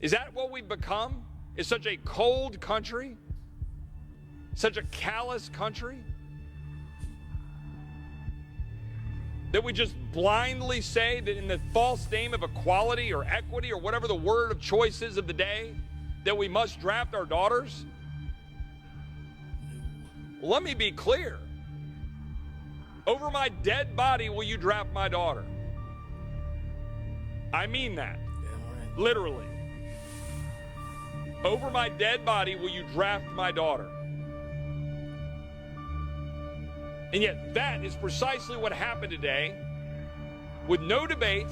Is that what we've become? Is such a cold country? Such a callous country? That we just blindly say that in the false name of equality or equity or whatever the word of choice is of the day, that we must draft our daughters? Well, let me be clear. Over my dead body will you draft my daughter. I mean that. Literally. Over my dead body will you draft my daughter. And yet that is precisely what happened today, with no debate,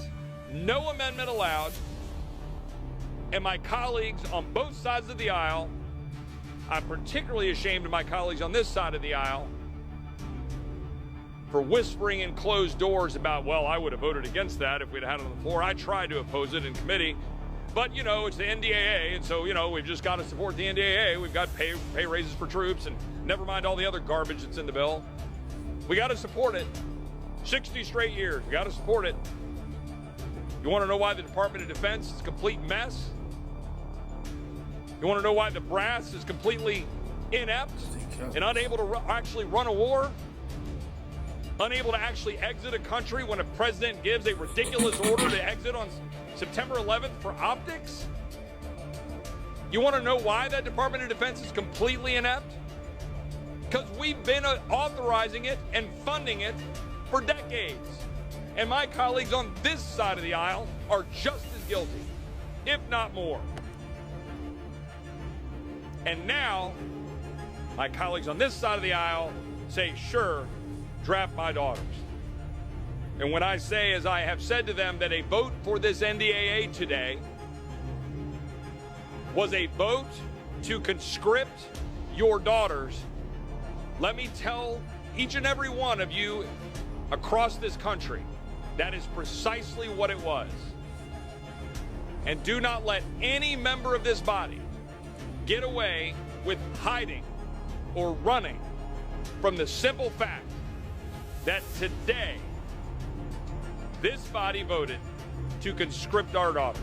no amendment allowed, and my colleagues on both sides of the aisle. I'm particularly ashamed of my colleagues on this side of the aisle for whispering in closed doors about, well, I would have voted against that if we'd had it on the floor. I tried to oppose it in committee, but, you know, it's the NDAA, and so, you know, we've just got to support the NDAA. We've got pay raises for troops, and never mind all the other garbage that's in the bill. We got to support it. 60 straight years, we got to support it. You want to know why the Department of Defense is a complete mess? You want to know why the brass is completely inept and unable to actually run a war? Unable to actually exit a country when a president gives a ridiculous order to exit on September 11th for optics? You want to know why that Department of Defense is completely inept? Because we've been authorizing it and funding it for decades. And my colleagues on this side of the aisle are just as guilty, if not more. And now, my colleagues on this side of the aisle say, sure, draft my daughters. And when I say, as I have said to them, that a vote for this NDAA today was a vote to conscript your daughters, let me tell each and every one of you across this country, that is precisely what it was. And do not let any member of this body get away with hiding or running from the simple fact that today this body voted to conscript our daughters.